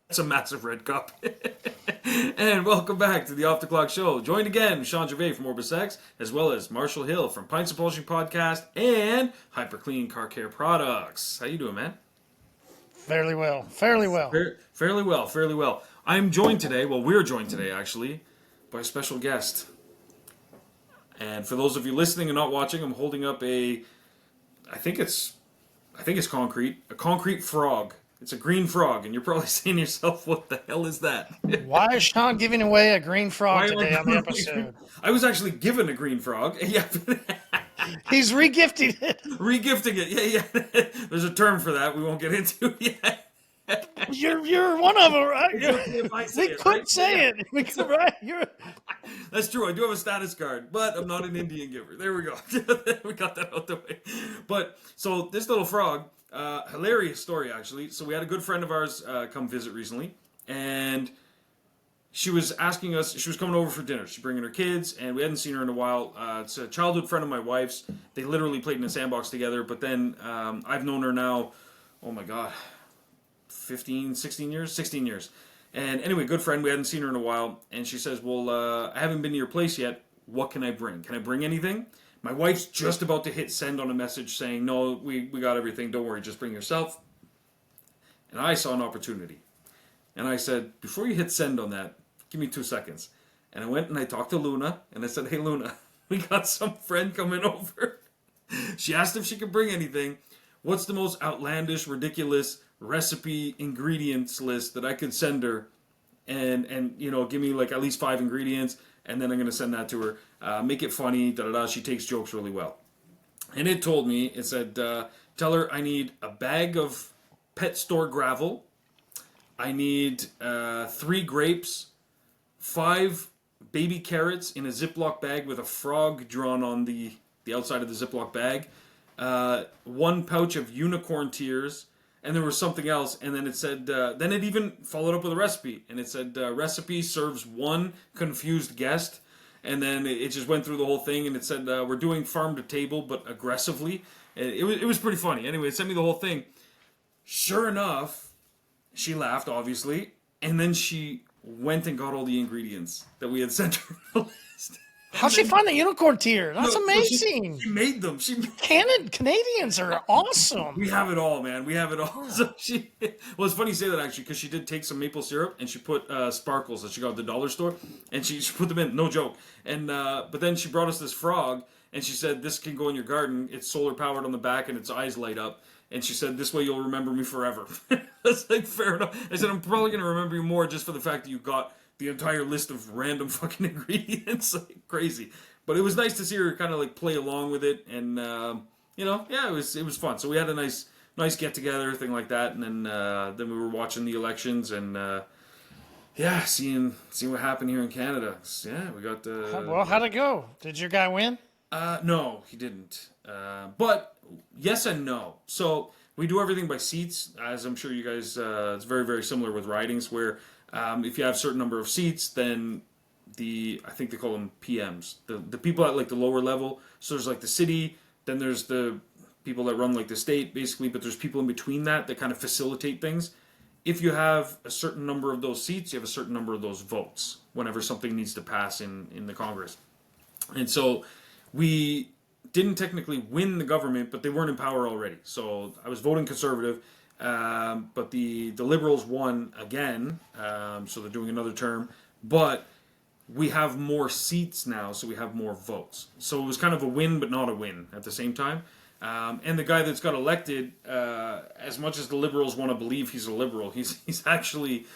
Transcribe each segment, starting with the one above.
It's a massive red cup. And welcome back to the Off the Clock Show. Joined again, Shawn Gervais from OrbisX, as well as Marshall Hill from Pints and Polishing Podcast and hyperClean Car Care Products. How you doing, man? Fairly well. Fairly well. I'm joined today, we're joined today, actually, by a special guest. And for those of you listening and not watching, I'm holding up I think it's concrete, a concrete frog. It's a green frog, and you're probably saying to yourself, what the hell is that? Why is Shawn giving away a green frog today on the episode? I was actually given a green frog. Yeah. He's regifting it. Regifting it. Yeah. There's a term for that we won't get into yet. You're one of them, right? If I say We it, could right? say Yeah. it. We could, right? That's true. I do have a status card, but I'm not an Indian giver. There we go. We got that out the way. But, so this little frog, hilarious story, actually. So we had a good friend of ours come visit recently, and she was asking us, she was coming over for dinner. She's bringing her kids, and we hadn't seen her in a while. It's a childhood friend of my wife's. They literally played in a sandbox together, but then I've known her now, oh my God, 16 years. And anyway, good friend, we hadn't seen her in a while, and she says, well, I haven't been to your place yet. What can I bring? Can I bring anything? My wife's just about to hit send on a message saying, no, we got everything, don't worry, just bring yourself. And I saw an opportunity. And I said, before you hit send on that, give me 2 seconds. And I went and I talked to Luna, and I said, hey Luna, we got some friend coming over. She asked if she could bring anything. What's the most outlandish, ridiculous recipe ingredients list that I could send her, and you know, give me like at least 5 ingredients, and then I'm going to send that to her. Make it funny, She takes jokes really well. And it told me, it said, tell her I need a bag of pet store gravel. I need 3 grapes, 5 baby carrots in a Ziploc bag with a frog drawn on the outside of the Ziploc bag, 1 pouch of unicorn tears, and there was something else, and then it said, then it even followed up with a recipe, and it said, recipe serves 1 confused guest, and then it just went through the whole thing, and it said, we're doing farm to table, but aggressively. It was pretty funny. Anyway, it sent me the whole thing. Sure enough, she laughed, obviously, and then she went and got all the ingredients that we had sent her on the list. How'd she find the unicorn tear? That's amazing. She made them. Canadians are awesome. We have it all, man. We have it all. So well, it's funny you say that, actually, because she did take some maple syrup and she put sparkles that she got at the dollar store, and she put them in. No joke. And but then she brought us this frog, and she said, this can go in your garden. It's solar powered on the back, and its eyes light up. And she said, this way you'll remember me forever. That's like, fair enough. I said, I'm probably going to remember you more just for the fact that you got the entire list of random fucking ingredients. Like, crazy. But it was nice to see her kind of like play along with it. And, you know, yeah, it was fun. So we had a nice get together, thing like that. And then we were watching the elections and, yeah, seeing what happened here in Canada. So, yeah, we got the... Well, how'd it go? Did your guy win? No, he didn't. But yes and no. So we do everything by seats, as I'm sure you guys. It's very, very similar with ridings, where if you have a certain number of seats, then I think they call them PMs, the people at like the lower level. So there's like the city, then there's the people that run like the state, basically. But there's people in between that kind of facilitate things. If you have a certain number of those seats, you have a certain number of those votes whenever something needs to pass in the Congress. And so we didn't technically win the government, but they weren't in power already. So I was voting Conservative, but the Liberals won again, so they're doing another term. But we have more seats now, so we have more votes. So it was kind of a win, but not a win at the same time. And the guy that's got elected, as much as the Liberals want to believe he's a liberal, he's actually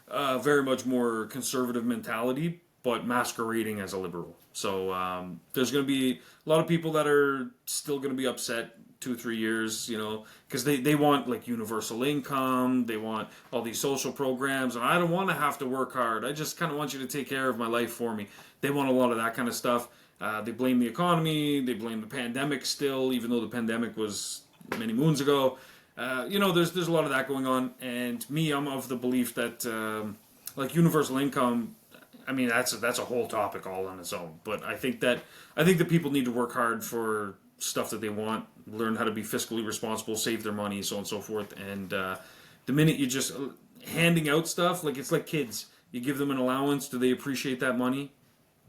very much more conservative mentality, but masquerading as a liberal. So there's going to be a lot of people that are still going to be upset 2-3 years, you know, because they want like universal income, they want all these social programs, and I don't want to have to work hard. I just kind of want you to take care of my life for me. They want a lot of that kind of stuff. They blame the economy, they blame the pandemic still, even though the pandemic was many moons ago. You know, there's a lot of that going on, and I'm of the belief that like universal income, I mean, that's a whole topic all on its own. But I think that people need to work hard for stuff that they want, learn how to be fiscally responsible, save their money, so on and so forth. And the minute you just, handing out stuff, like it's like kids. You give them an allowance. Do they appreciate that money,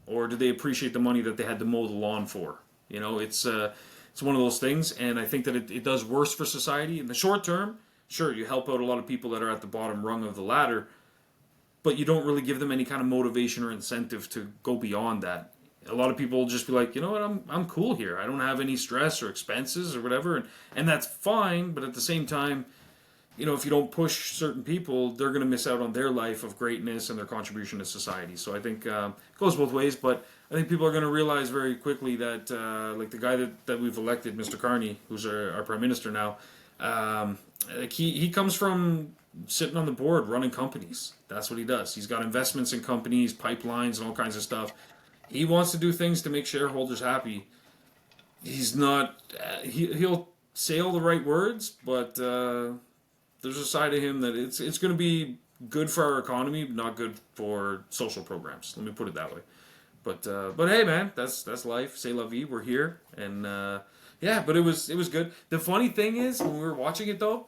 or do they appreciate the money that they had to mow the lawn for? It's one of those things, and I think that it does worse for society in the short term. Sure, you help out a lot of people that are at the bottom rung of the ladder, but you don't really give them any kind of motivation or incentive to go beyond that. A lot of people will just be like, you know what, I'm cool here. I don't have any stress or expenses or whatever, and that's fine. But at the same time, if you don't push certain people, they're going to miss out on their life of greatness and their contribution to society. So I think it goes both ways, but I think people are going to realize very quickly that, like the guy that we've elected, Mr. Carney, who's our prime minister now, he comes from sitting on the board running companies. That's what he does. He's got investments in companies, pipelines, and all kinds of stuff. He wants to do things to make shareholders happy. He's not. He'll say all the right words, but there's a side of him that it's going to be good for our economy, but not good for social programs. Let me put it that way. But hey, man, that's life. C'est la vie. We're here, and yeah. But it was good. The funny thing is, when we were watching it though,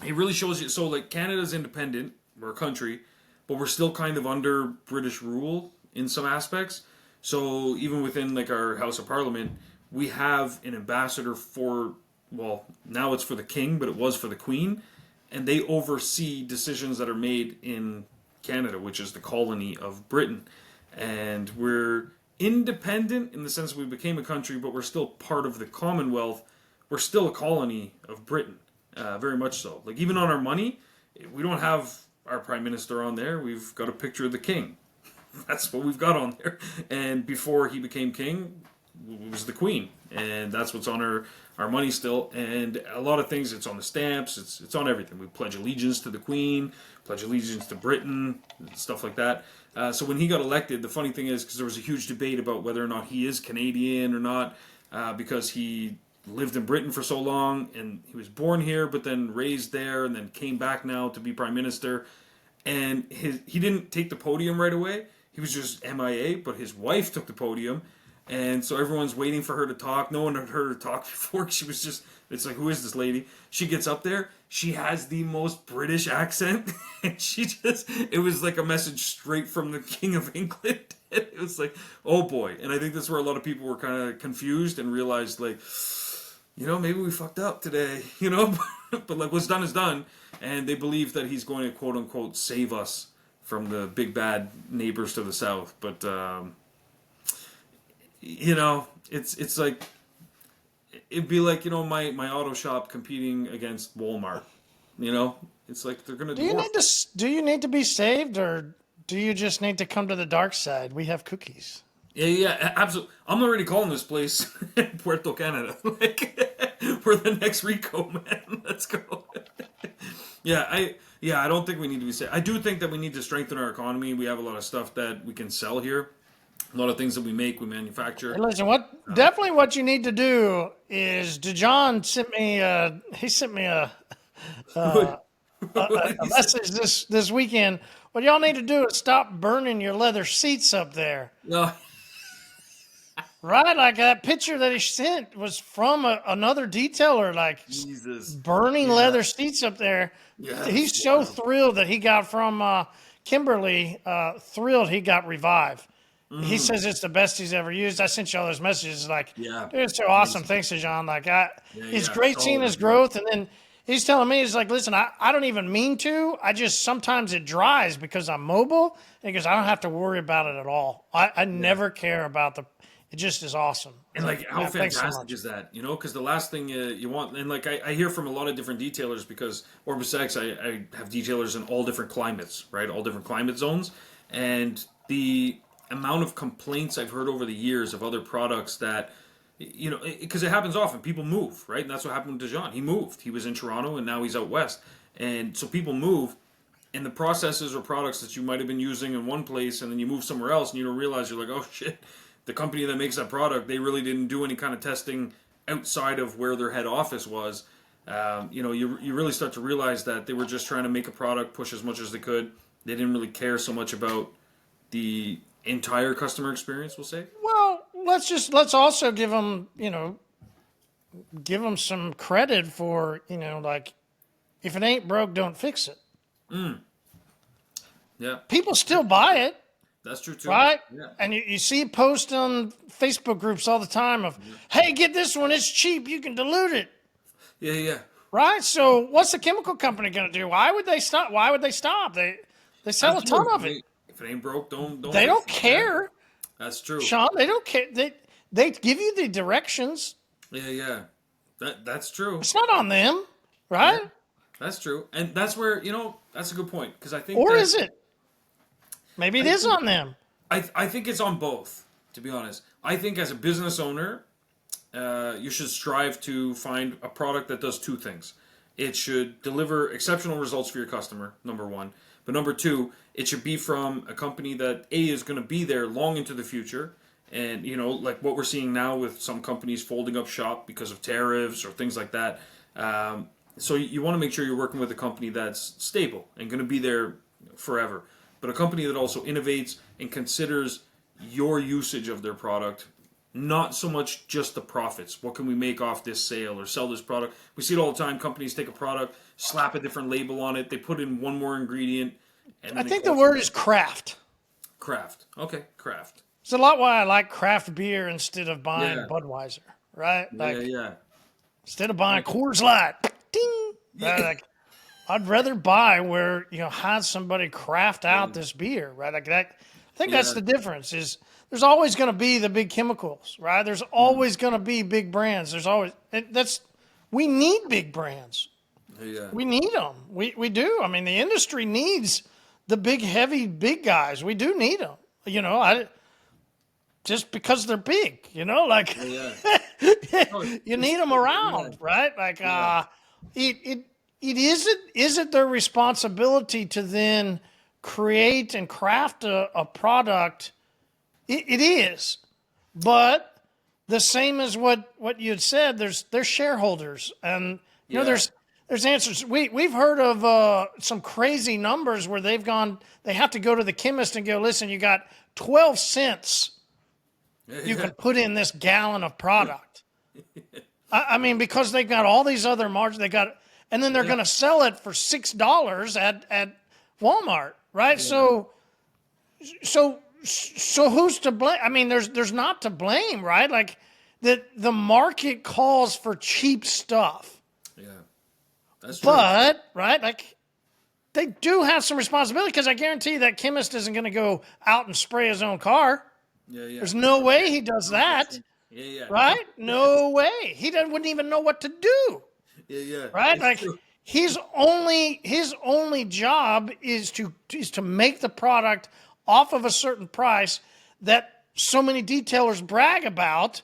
it really shows you. So like Canada's independent, we're a country, but we're still kind of under British rule in some aspects. So even within like our House of Parliament, we have an ambassador for, well, now it's for the King, but it was for the Queen, and they oversee decisions that are made in Canada, which is the colony of Britain. And we're independent in the sense we became a country, but we're still part of the Commonwealth. We're still a colony of Britain, very much so. Like even on our money, we don't have our Prime Minister on there. We've got a picture of the King. That's what we've got on there. And before he became king, it was the Queen. And that's what's on our money still. And a lot of things, it's on the stamps, it's on everything. We pledge allegiance to the Queen, pledge allegiance to Britain, stuff like that. So when he got elected, the funny thing is, because there was a huge debate about whether or not he is Canadian or not, because he lived in Britain for so long, and he was born here, but then raised there, and then came back now to be Prime Minister. And he didn't take the podium right away. He was just MIA, but his wife took the podium. And so everyone's waiting for her to talk. No one had heard her talk before. She was just, it's like, who is this lady? She gets up there. She has the most British accent. And it was like a message straight from the King of England. It was like, oh boy. And I think that's where a lot of people were kind of confused and realized, like, maybe we fucked up today, But like, what's done is done. And they believe that he's going to, quote unquote, save us from the big bad neighbors to the south. But, it's like, it'd be like, my auto shop competing against Walmart. It's like they're going to do you need to be saved, or do you just need to come to the dark side? We have cookies. Yeah, absolutely. I'm already calling this place Puerto Canada. Like, we're the next Rico, man. Let's go. I don't think we need to be saved. I do think that we need to strengthen our economy. We have a lot of stuff that we can sell here. A lot of things that we make, we manufacture. Hey, listen, definitely what you need to do is, DeJohn sent me a message this weekend. What y'all need to do is stop burning your leather seats up there. No. Right, like that picture that he sent was from another detailer, like Jesus. burning leather seats up there. Yeah, he's so thrilled that he got from Kimberly, thrilled he got Revive. He says it's the best he's ever used. I sent you all those messages, like, dude, it's so awesome. Thanks to John. Like, it's great seeing his growth. And then he's telling me, he's like, listen, I don't even mean to. I just, sometimes it dries because I'm mobile. And he goes, I don't have to worry about it at all. I never care about it just is awesome. And like, how fantastic is that? Because the last thing you want, and like I hear from a lot of different detailers, because OrbisX, I have detailers in all different climates, right? All different climate zones. And the amount of complaints I've heard over the years of other products that, because it happens often. People move, right? And that's what happened to John. He moved. He was in Toronto and now he's out west. And so people move, and the processes or products that you might have been using in one place, and then you move somewhere else and you don't realize, you're like, oh shit, the company that makes that product, they really didn't do any kind of testing outside of where their head office was. You really start to realize that they were just trying to make a product, push as much as they could. They didn't really care so much about the entire customer experience, we'll say. Well, let's also give them some credit for, like, if it ain't broke, don't fix it. Yeah, People still buy it, that's true too. right? Yeah, And you see posts on Facebook groups all the time of, hey, get this one. It's cheap. You can dilute it. yeah. Right? So what's the chemical company going to do? Why would they stop? Why would they stop? They sell a That's true. ton of it. If it ain't broke, don't They fix don't it. Yeah, care, that's true. Sean. They don't care. They give you the directions. Yeah. That's true. It's not on them, Yeah, right? that's true. And that's where, that's a good point. Because I think Or that is it? Maybe it I is think, on them. I think it's on both, to be honest. I think as a business owner, you should strive to find a product that does two things. It should deliver exceptional results for your customer, number one. But number two, it should be from a company that A, is going to be there long into the future. And, like what we're seeing now with some companies folding up shop because of tariffs or things like that. So you want to make sure you're working with a company that's stable and going to be there forever. But a company that also innovates and considers your usage of their product, not so much just the profits. What can we make off this sale or sell this product? We see it all the time. Companies take a product, slap a different label on it, they put in one more ingredient. And I think the word is craft. Craft. Okay, craft. It's a lot why I like craft beer instead of buying Yeah. Budweiser, right? Yeah. Instead of buying Coors Light, ding. Right? Like, I'd rather buy where had somebody craft out this beer, right? Like that. I think that's the difference. Is there's always going to be the big chemicals, right? There's always going to be big brands. There's always we need big brands. Yeah. We need them. We do. I mean, the industry needs the big, heavy, big guys. We do need them. Just because they're big, like you need them around, right? Like, it isn't their responsibility to then create and craft a product. It is, but the same as what you had said. There's shareholders, and there's answers. We've heard of some crazy numbers where they have to go to the chemist and go, listen, you got 12 cents you can put in this gallon of product. I mean, because they've got all these other margins, and then they're going to sell it for $6 at Walmart, right? Yeah. So who's to blame? I mean, there's not to blame, right? Like the market calls for cheap stuff. Yeah, that's true. But right, like they do have some responsibility, because I guarantee that chemist isn't going to go out and spray his own car. Yeah. There's no way he does that. Yeah. Right? No way. He wouldn't even know what to do. Yeah. Right? Like true. his only job is to make the product off of a certain price that so many detailers brag about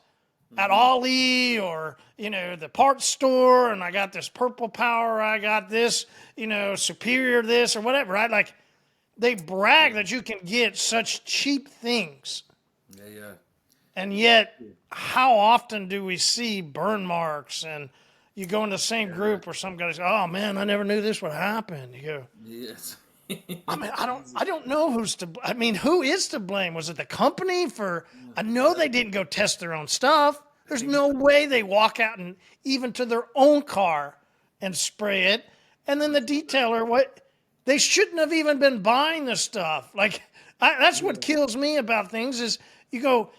at Ollie or the parts store, and I got this purple power, I got this superior this or whatever, right? Like they brag that you can get such cheap things. Yeah. And yet, how often do we see burn marks? And you go in the same group where some guy says, "Oh man, I never knew this would happen." You go, Yes. I mean, I don't know who is to blame? Was it the company for? I know they didn't go test their own stuff. There's no way they walk out and even to their own car and spray it. And then the detailer, they shouldn't have even been buying the stuff. Like that's what kills me about things is you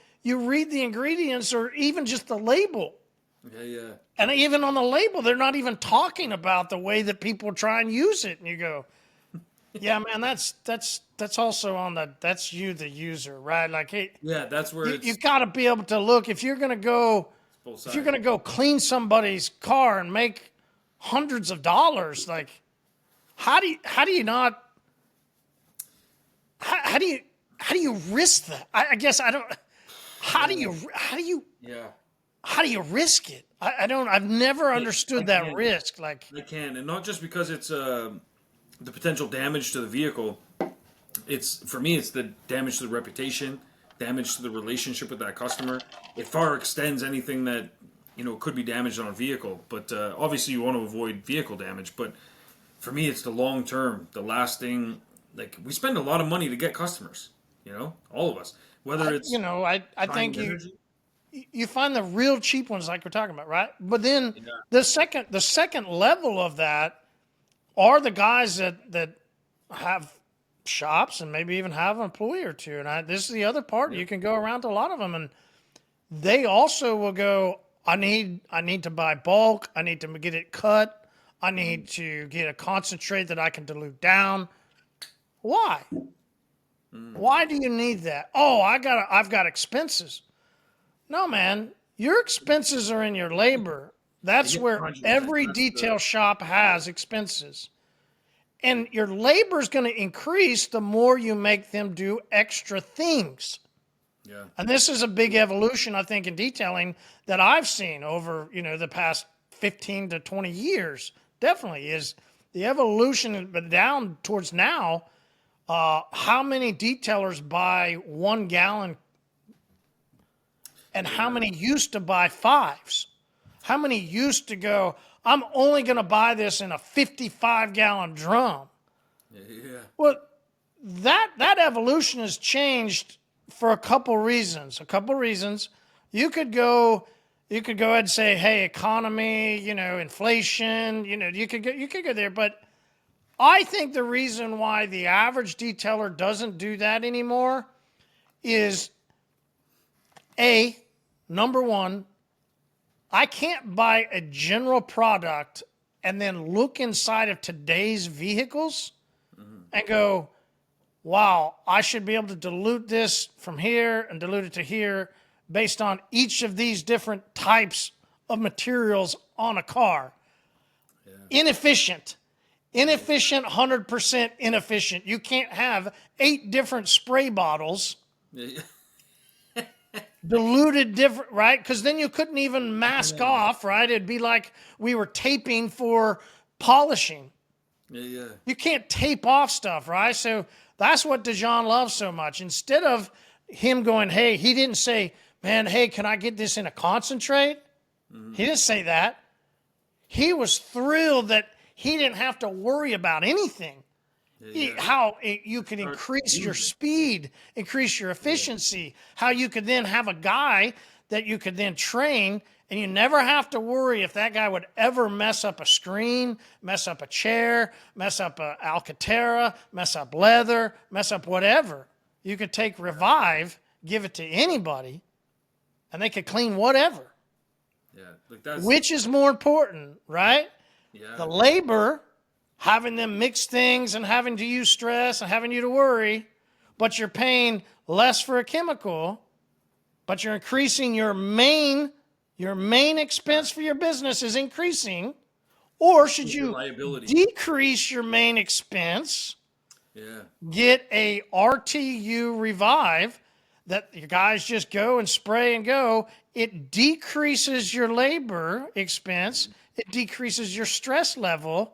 read the ingredients or even just the label. Yeah. And even on the label, they're not even talking about the way that people try and use it. And you go, yeah, man, that's also that's you, the user, right? Like, hey, yeah, that's where you got to be able to look. If you're going to go clean somebody's car and make hundreds of dollars, like, how do you risk that? I guess I don't. How do you risk it? I've never understood that risk. Like I can, and not just because it's the potential damage to the vehicle. For me, it's the damage to the reputation, damage to the relationship with that customer. It far extends anything that could be damaged on a vehicle. But obviously, you want to avoid vehicle damage. But for me, it's the long term, the lasting. Like we spend a lot of money to get customers. All of us. Whether it's I think you find the real cheap ones like we're talking about, right? But then the second level of that are the guys that have shops and maybe even have an employee or two. And this is the other part. You can go around to a lot of them, and they also will go, I need to buy bulk. I need to get it cut. I need to get a concentrate that I can dilute down. Why? Why do you need that? Oh, I've got expenses. No, man, your expenses are in your labor. That's where every detail shop has expenses. And your labor is going to increase the more you make them do extra things. Yeah. And this is a big evolution, I think, in detailing that I've seen over, the past 15 to 20 years. Definitely is the evolution, but down towards now, how many detailers buy 1 gallon and how many used to buy 5s? How many used to go, I'm only going to buy this in a 55-gallon drum? Yeah. Well, that evolution has changed for a couple reasons. You could go ahead and say, hey, economy, inflation, you could go there. But I think the reason why the average detailer doesn't do that anymore is number one, I can't buy a general product and then look inside of today's vehicles and go, wow, I should be able to dilute this from here and dilute it to here based on each of these different types of materials on a car. Yeah. Inefficient, 100% inefficient. You can't have 8 different spray bottles. Yeah. Diluted different, right? Because then you couldn't even mask off, right? It'd be like we were taping for polishing. Yeah. You can't tape off stuff, right? So that's what DeJohn loves so much. Instead of him going, hey, he didn't say, man, hey, can I get this in a concentrate? He didn't say that. He was thrilled that he didn't have to worry about anything. How you could increase your speed, increase your efficiency, how you could then have a guy that you could then train, and you never have to worry if that guy would ever mess up a screen, mess up a chair, mess up a Alcantara, mess up leather, mess up whatever. You could take Revive, give it to anybody, and they could clean whatever. Yeah, which is more important, right? Yeah. The labor, having them mix things and having to use stress and having you to worry, but you're paying less for a chemical, but you're increasing your main expense for your business is increasing. Or should you decrease your main expense? Yeah. Get a RTU Revive that your guys just go and spray and go. It decreases your labor expense. It decreases your stress level.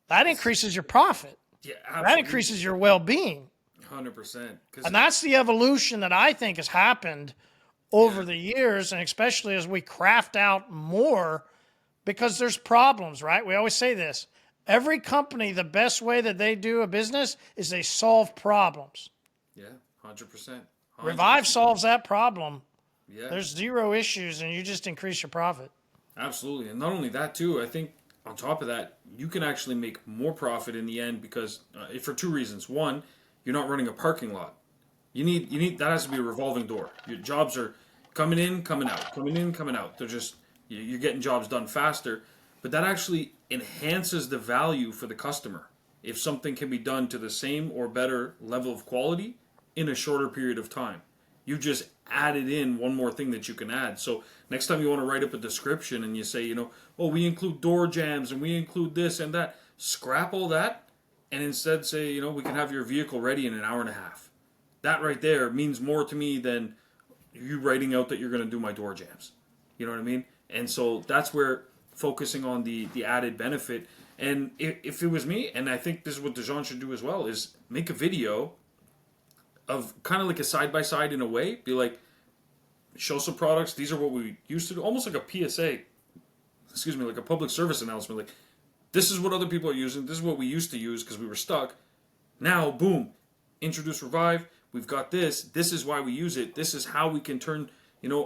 That increases your profit. Yeah, absolutely. That increases your well-being. 100%. And that's the evolution that I think has happened over the years, and especially as we craft out more, because there's problems, right? We always say this. Every company, the best way that they do a business is they solve problems. Yeah, 100%. Revive solves that problem. Yeah. There's 0 issues, and you just increase your profit. Absolutely. And not only that, too, I think on top of that, you can actually make more profit in the end because for 2 reasons. One, you're not running a parking lot. You need that has to be a revolving door. Your jobs are coming in, coming out, coming in, coming out. They're just you're getting jobs done faster, but that actually enhances the value for the customer if something can be done to the same or better level of quality in a shorter period of time. You just added in one more thing that you can add. So next time you want to write up a description and you say, we include door jams and we include this and that, scrap all that and instead say, we can have your vehicle ready in an hour and a half. That right there means more to me than you writing out that you're going to do my door jams. You know what I mean? And so that's where focusing on the added benefit. And if it was me, and I think this is what DeJohn should do as well, is make a video of kind of like a side-by-side in a way. Be like, show some products. These are what we used to do. Almost like a PSA. Like a public service announcement. Like, this is what other people are using. This is what we used to use because we were stuck. Now, boom. Introduce Revive. We've got this. This is why we use it. This is how we can turn,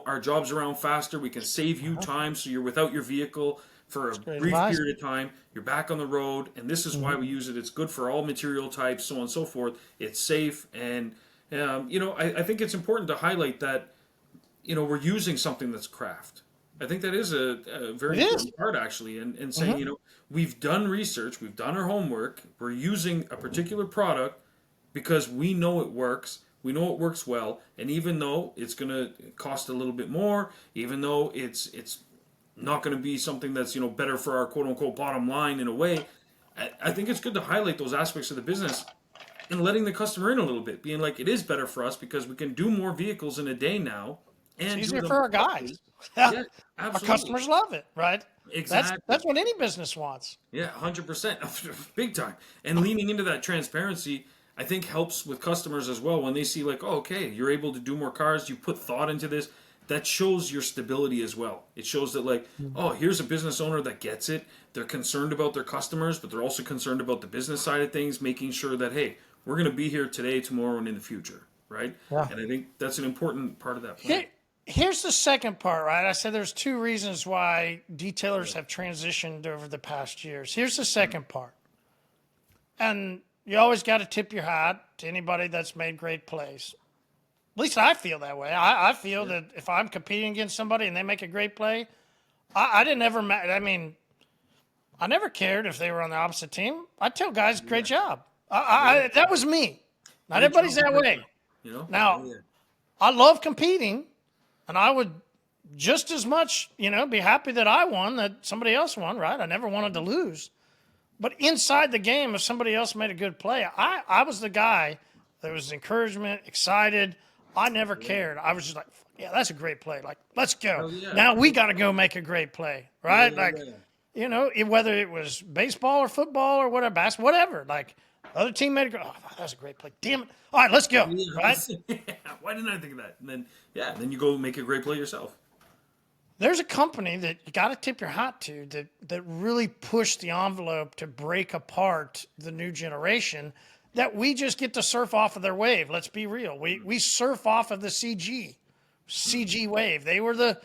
our jobs around faster. We can save you time so you're without your vehicle. for a great brief advice. period of time. You're back on the road, and this is why we use it. It's good for all material types, so on and so forth. It's safe, and I think it's important to highlight that we're using something that's craft. I think that is a very important part, actually, and saying, we've done research, we've done our homework, we're using a particular product because we know it works, we know it works well, and even though it's going to cost a little bit more, even though it's not going to be something that's better for our quote unquote bottom line in a way, I think it's good to highlight those aspects of the business and letting the customer in a little bit, being like, it is better for us because we can do more vehicles in a day now. And it's easier for our guys. Yeah, Our absolutely. customers love it, right? Exactly. That's what any business wants. Yeah, 100%. Big time. And leaning into that transparency, I think helps with customers as well when they see like, oh, okay, you're able to do more cars, you put thought into this. That shows your stability as well. It shows that like, oh, here's a business owner that gets it. They're concerned about their customers, but they're also concerned about the business side of things, making sure that, hey, we're going to be here today, tomorrow, and in the future, right? Yeah. And I think that's an important part of that plan. Here's the second part, right? I said there's two reasons why detailers have transitioned over the past years. Here's the second part. And you always got to tip your hat to anybody that's made great plays. At least I feel that way. I feel that if I'm competing against somebody and they make a great play, I never cared if they were on the opposite team. I'd tell guys, great job. That was me. Not everybody's that way. Now, I love competing, and I would just as much, be happy that I won, that somebody else won, right? I never wanted to lose. But inside the game, if somebody else made a good play, I was the guy that was encouragement, excited. I never cared. I was just like, yeah, that's a great play. Like, let's go. Now we got to go make a great play, right? Whether it was baseball or football or whatever, basketball, whatever. Like, other team made a great, that's a great play. Damn it. All right, let's go, right? Why didn't I think of that? And then you go make a great play yourself. There's a company that you got to tip your hat to that really pushed the envelope to break apart the new generation that we just get to surf off of their wave. Let's be real. We surf off of the CG wave. They were the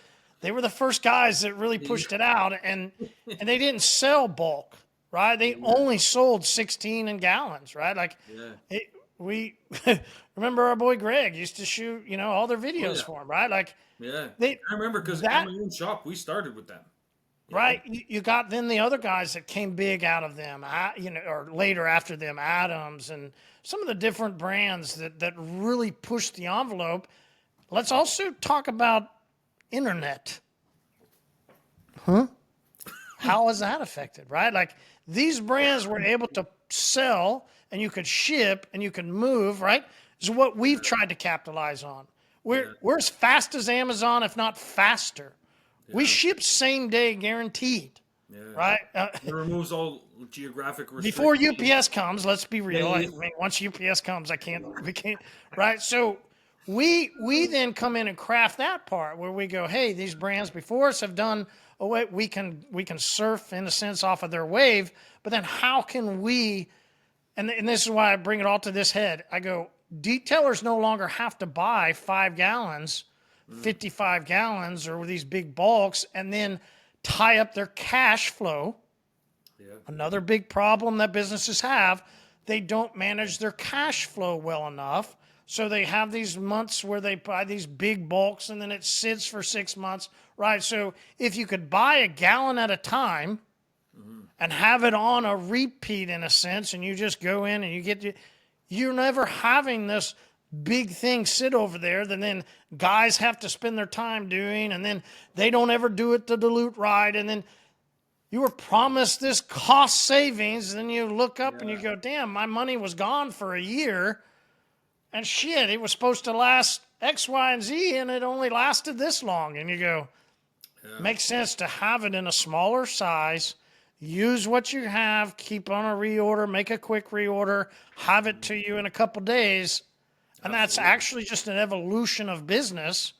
first guys that really pushed it out, and they didn't sell bulk, right? They only sold 16 in gallons, right? Like we remember our boy Greg used to shoot, all their videos for him, right? Like I remember because in my own shop we started with them. Right, you got then the other guys that came big out of them, or later after them, Adams and some of the different brands that really pushed the envelope. Let's also talk about internet. How is that affected, right? Like these brands were able to sell and you could ship and you can move, right? Is what we've tried to capitalize on. We're as fast as Amazon, if not faster. We ship same day guaranteed, right? It removes all geographic restrictions. Before UPS comes, let's be real. I mean, once UPS comes, we can't, right? So we then come in and craft that part where we go, hey, these brands before us have done, we can surf in a sense off of their wave, but then how can we, and this is why I bring it all to this head. I go, detailers no longer have to buy 5 gallons 55 gallons or these big bulks and then tie up their cash flow. Another big problem that businesses have, they don't manage their cash flow well enough. So they have these months where they buy these big bulks and then it sits for 6 months, right? So if you could buy a gallon at a time and have it on a repeat in a sense, and you just go in and you're never having this big thing sit over there that then guys have to spend their time doing, and then they don't ever do it to dilute right, and then you were promised this cost savings, and then you look up and you go, damn, my money was gone for a year, and shit, it was supposed to last X, Y, and Z, and it only lasted this long, and you go, makes sense to have it in a smaller size, use what you have, keep on a reorder, make a quick reorder, have it to you in a couple days. And that's actually just an evolution of business.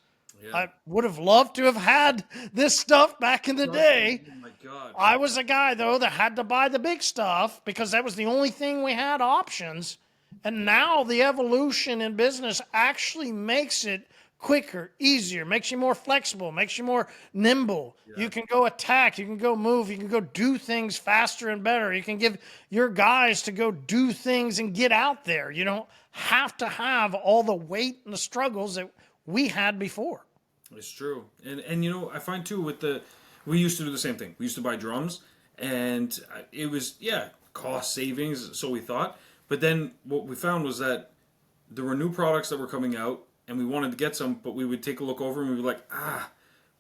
I would have loved to have had this stuff back in the day. Oh my God. I was a guy, though, that had to buy the big stuff because that was the only thing we had options. And now the evolution in business actually makes it quicker, easier, makes you more flexible, makes you more nimble. Yeah. You can go attack, you can go move, you can go do things faster and better. You can give your guys to go do things and get out there. You don't have to have all the weight and the struggles that we had before. It's true. And you know, I find too we used to do the same thing. We used to buy drums, and it was, cost savings, so we thought. But then what we found was that there were new products that were coming out, and we wanted to get some, but we would take a look over and we'd be like,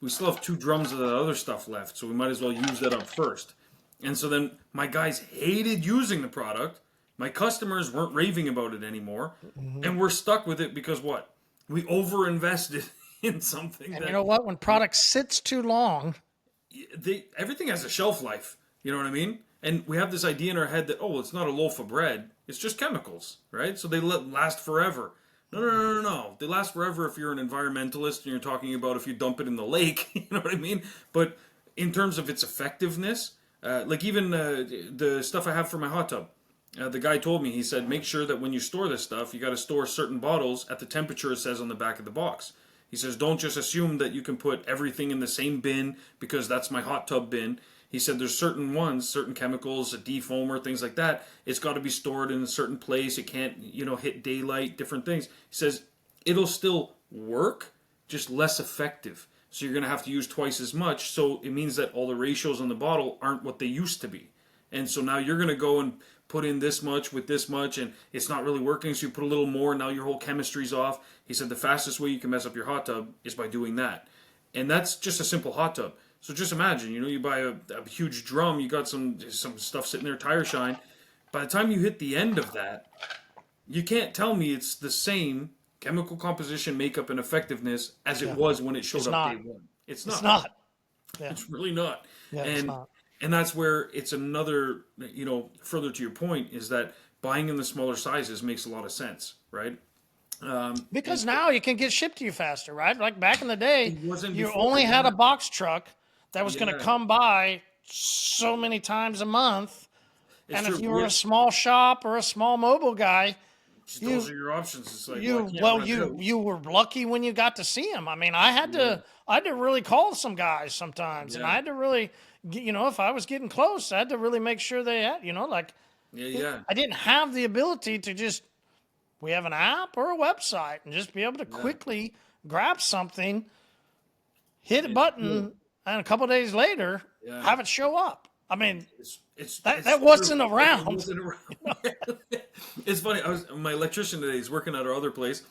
we still have 2 drums of that other stuff left, so we might as well use that up first. And so then my guys hated using the product. My customers weren't raving about it anymore. Mm-hmm. And we're stuck with it because what? We overinvested in something. And you know what? When product sits too long, everything has a shelf life. You know what I mean? And we have this idea in our head that, it's not a loaf of bread. It's just chemicals, right? So they last forever. No. They last forever if you're an environmentalist and you're talking about if you dump it in the lake. You know what I mean? But in terms of its effectiveness, like even the stuff I have for my hot tub, the guy told me, he said, make sure that when you store this stuff, you got to store certain bottles at the temperature it says on the back of the box. He says, don't just assume that you can put everything in the same bin because that's my hot tub bin. He said there's certain chemicals, a defoamer, things like that. It's got to be stored in a certain place. It can't, hit daylight, different things. He says it'll still work, just less effective. So you're going to have to use twice as much. So it means that all the ratios on the bottle aren't what they used to be. And so now you're going to go and put in this much with this much, and it's not really working. So you put a little more, and now your whole chemistry's off. He said the fastest way you can mess up your hot tub is by doing that. And that's just a simple hot tub. So just imagine, you buy a huge drum, you got some stuff sitting there, tire shine. By the time you hit the end of that, you can't tell me it's the same chemical composition, makeup, and effectiveness as it was when it showed up day one. It's not. It's not. Yeah. It's really not. Yeah, it's not. And that's where it's another, further to your point, is that buying in the smaller sizes makes a lot of sense, right? Because now you can get shipped to you faster, right? Like back in the day, you only had a box truck that was going to come by so many times a month. And if you were a small shop or a small mobile guy, those are your options. It's like, you were lucky when you got to see them. I mean, I had to really call some guys sometimes, and I had to really, if I was getting close, I had to really make sure they had, I didn't have the ability to just, we have an app or a website and just be able to quickly grab something, hit a button, and a couple of days later, have it show up. I mean, that wasn't around. It's funny. My electrician today is working at our other place,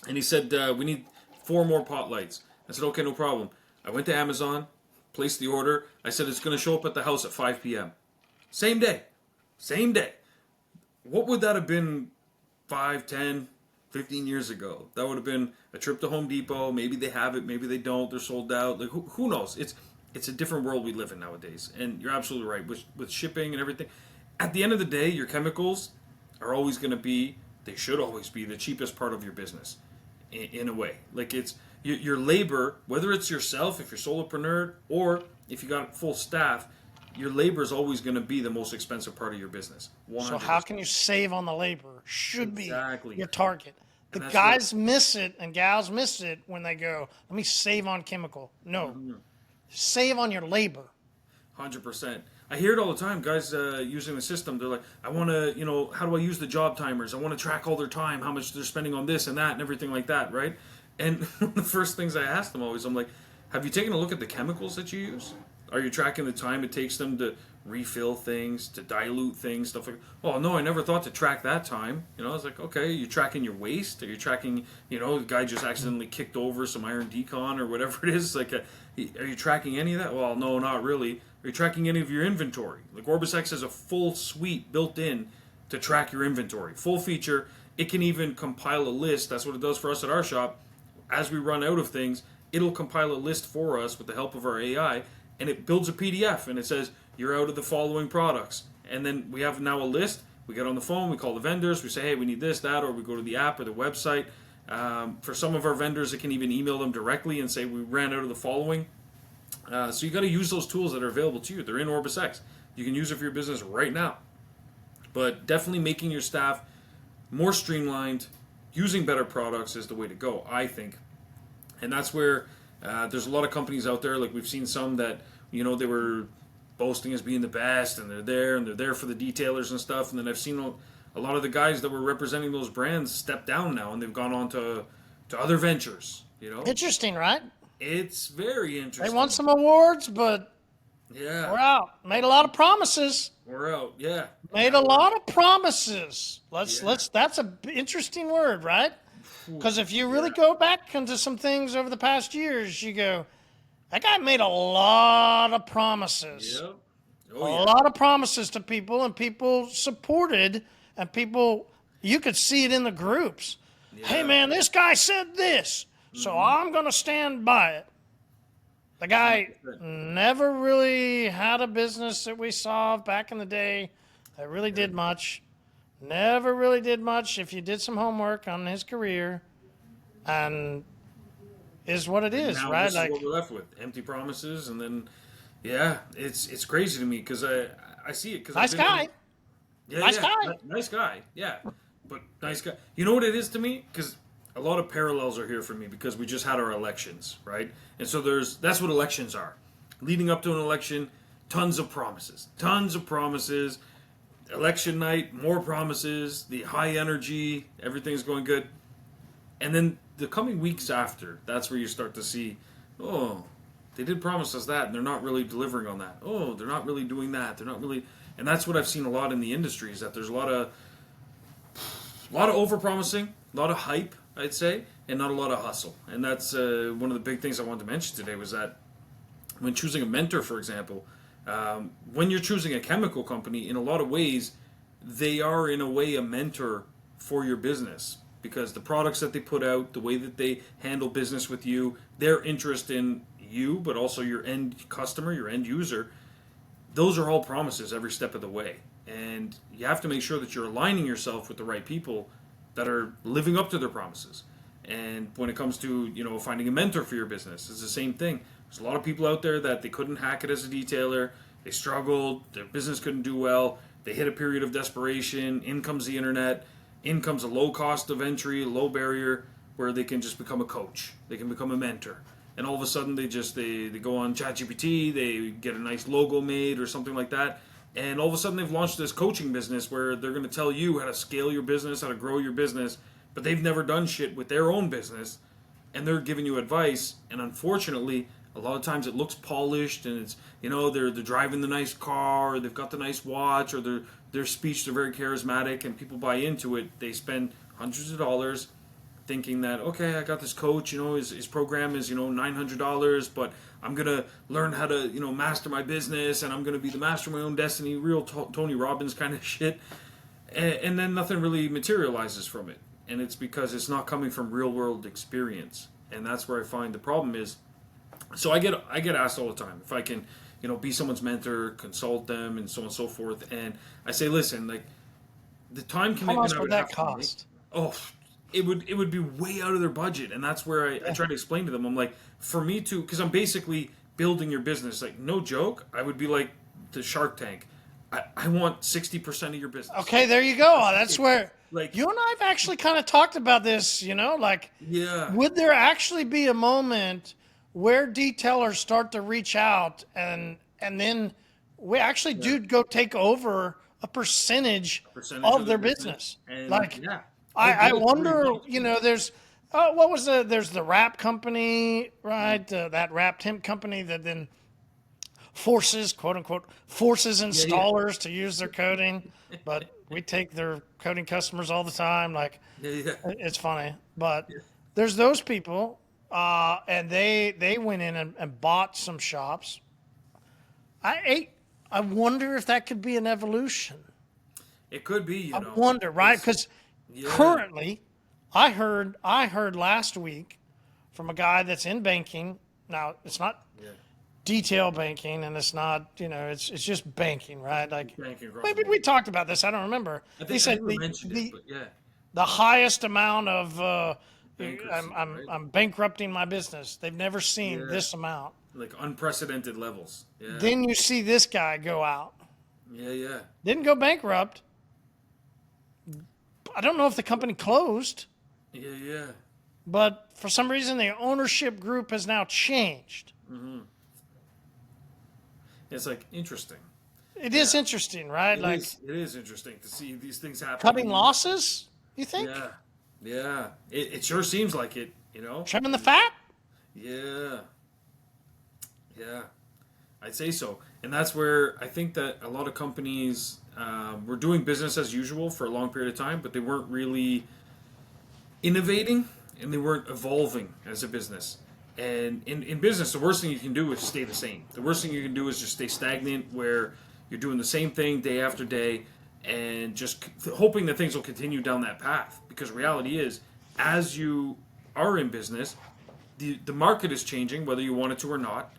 and he said we need 4 more pot lights. I said, okay, no problem. I went to Amazon, placed the order. I said it's going to show up at the house at 5 p.m. Same day. What would that have been 5, 10, 15 years ago? That would have been a trip to Home Depot. Maybe they have it, maybe they don't. They're sold out. Like who knows? It's a different world we live in nowadays. And you're absolutely right with shipping and everything. At the end of the day, your chemicals are always going to be, they should always be the cheapest part of your business in a way. Like it's your labor, whether it's yourself, if you're solopreneur, or if you got full staff, your labor is always going to be the most expensive part of your business. 100%. So how can you save on the labor? Should be your target. The guys miss it and gals miss it when they go, let me save on chemical. No. Mm-hmm. Save on your labor. 100%. I hear it all the time. Guys using the system, they're like, I want to, how do I use the job timers? I want to track all their time, how much they're spending on this and that and everything like that, right? And the first things I ask them always, I'm like, have you taken a look at the chemicals that you use? Are you tracking the time it takes them to refill things, to dilute things, stuff like that? Oh, no, I never thought to track that time. I was like, okay, you're tracking your waste? Are you tracking, the guy just accidentally kicked over some iron decon or whatever it is? Like, are you tracking any of that? Well, no, not really. Are you tracking any of your inventory? Like, OrbisX has a full suite built in to track your inventory. Full feature. It can even compile a list. That's what it does for us at our shop. As we run out of things, it'll compile a list for us with the help of our AI, and it builds a PDF, and it says, you're out of the following products. And then we have now a list. We get on the phone, we call the vendors, we say, hey, we need this, that, or we go to the app or the website. For some of our vendors, it can even email them directly and say, we ran out of the following. So you got to use those tools that are available to you. They're in OrbisX. You can use it for your business right now. But definitely making your staff more streamlined, using better products is the way to go, I think. And that's where there's a lot of companies out there, like we've seen some that, they were boasting as being the best, and they're there for the detailers and stuff. And then I've seen a lot of the guys that were representing those brands step down now, and they've gone on to other ventures. Interesting, right? It's very interesting. They won some awards, but yeah, we're out. Made a lot of promises. We're out. Yeah, made a lot of promises. That's an interesting word, right? Because if you really go back into some things over the past years, you go, that guy made a lot of promises. Yep. A lot of promises to people, and people supported, and people, you could see it in the groups. Yeah. Hey, man, this guy said this, so I'm going to stand by it. The guy never really had a business that we saw back in the day that really did much. Never really did much if you did some homework on his career, and is what it is, now right? This is what we're left with, empty promises, and then, it's crazy to me because I see it. Cause nice guy. Nice guy, yeah. But nice guy. You know what it is to me? Because a lot of parallels are here for me because we just had our elections, right? And so that's what elections are. Leading up to an election, tons of promises. Election night, more promises, the high energy, everything's going good. And then the coming weeks after, that's where you start to see, they did promise us that, and they're not really delivering on that. Oh, they're not really doing that. They're not really... And that's what I've seen a lot in the industry, is that there's a lot of over-promising, a lot of hype, I'd say, and not a lot of hustle. And that's one of the big things I wanted to mention today was that when choosing a mentor, for example, when you're choosing a chemical company, in a lot of ways, they are, in a way, a mentor for your business. Because the products that they put out, the way that they handle business with you, their interest in you, but also your end customer, your end user, those are all promises every step of the way. And you have to make sure that you're aligning yourself with the right people that are living up to their promises. And when it comes to, finding a mentor for your business, it's the same thing. There's a lot of people out there that they couldn't hack it as a detailer. They struggled. Their business couldn't do well. They hit a period of desperation. In comes the internet. In comes a low cost of entry, low barrier, where they can just become a coach. They can become a mentor. And all of a sudden, they go on ChatGPT, they get a nice logo made or something like that. And all of a sudden, they've launched this coaching business where they're going to tell you how to scale your business, how to grow your business, but they've never done shit with their own business. And they're giving you advice. And unfortunately, a lot of times it looks polished, and it's, they're driving the nice car, or they've got the nice watch, or their speech, they're very charismatic, and people buy into it. They spend hundreds of dollars thinking that, okay, I got this coach, his program is, $900, but I'm going to learn how to, master my business, and I'm going to be the master of my own destiny, real Tony Robbins kind of shit. And then nothing really materializes from it. And it's because it's not coming from real world experience. And that's where I find the problem is. So I get asked all the time if I can, be someone's mentor, consult them, and so on and so forth. And I say, listen, like, the time commitment How much would that cost? It would be way out of their budget. And that's where I try to explain to them. I'm like, for me to, because I'm basically building your business. Like, no joke, I would be like the Shark Tank. I want 60% of your business. Okay, there you go. That's where, like, you and I have actually kind of talked about this, would there actually be a moment where detailers start to reach out and then we actually do go take over a percentage of their business. And, I wonder, there's there's the wrap company, right? That wrapped hemp company that then forces, quote unquote, installers to use their coating, but we take their coating customers all the time. It's funny, but there's those people. And they went in and bought some shops. I wonder if that could be an evolution. It could be, I wonder, right? Because currently, I heard last week from a guy that's in banking. Now, it's not detail banking, and it's not, it's just banking, right? Like, maybe we talked about this. I don't remember. He said the highest amount of I'm bankrupting my business. They've never seen this amount. Like unprecedented levels. Yeah. Then you see this guy go out. Yeah. Didn't go bankrupt. I don't know if the company closed. Yeah. but for some reason the ownership group has now changed. It's like interesting. It is interesting, right? It is interesting to see these things Cutting happening. losses, you think? Yeah. Yeah. It sure seems like it, Trimming the fat? Yeah. Yeah. I'd say so. And that's where I think that a lot of companies were doing business as usual for a long period of time, but they weren't really innovating and they weren't evolving as a business. And in business, the worst thing you can do is stay the same. The worst thing you can do is just stay stagnant, where you're doing the same thing day after day and just hoping that things will continue down that path. Because reality is, as you are in business, the market is changing, whether you want it to or not.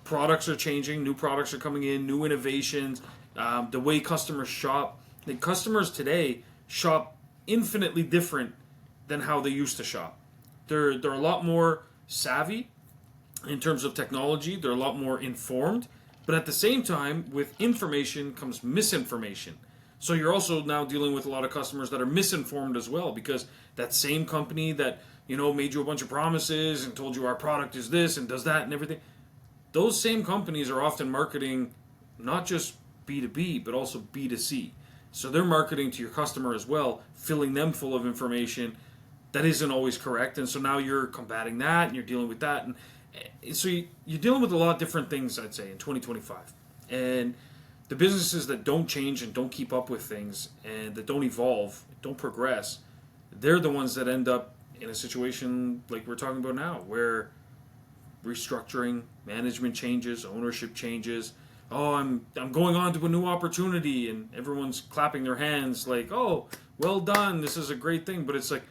Products are changing, new products are coming in, new innovations, the way customers shop. The customers today shop infinitely different than how they used to shop. They're a lot more savvy in terms of technology. They're a lot more informed, but at the same time, with information comes misinformation. So you're also now dealing with a lot of customers that are misinformed as well, because that same company that made you a bunch of promises and told you our product is this and does that and everything, those same companies are often marketing not just B2B but also B2C. So they're marketing to your customer as well, filling them full of information that isn't always correct. And so now you're combating that and you're dealing with that. And so you're dealing with a lot of different things, I'd say, in 2025. And the businesses that don't change and don't keep up with things and that don't evolve, don't progress, they're the ones that end up in a situation like we're talking about now, where restructuring, management changes, ownership changes. Oh, I'm going on to a new opportunity, and everyone's clapping their hands like, oh, well done, this is a great thing. But it's like,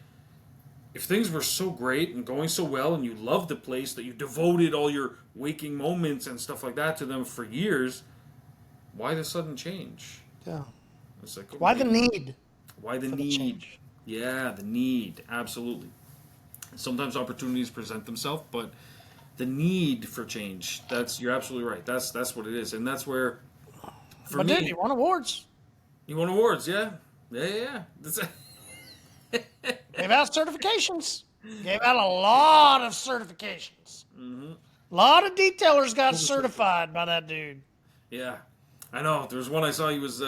if things were so great and going so well and you loved the place that you devoted all your waking moments and stuff like that to them for years, why the sudden change? Yeah. It's like, Why the need? Why the need? Change? Yeah, the need. Absolutely. Sometimes opportunities present themselves, but the need for change, you're absolutely right. That's what it is. And that's where, for me... Dude, you won awards. You won awards, yeah. Yeah. That's Gave out certifications. Gave out a lot of certifications. A lot of detailers got certified by that dude. Yeah. I know. There was one I saw, he was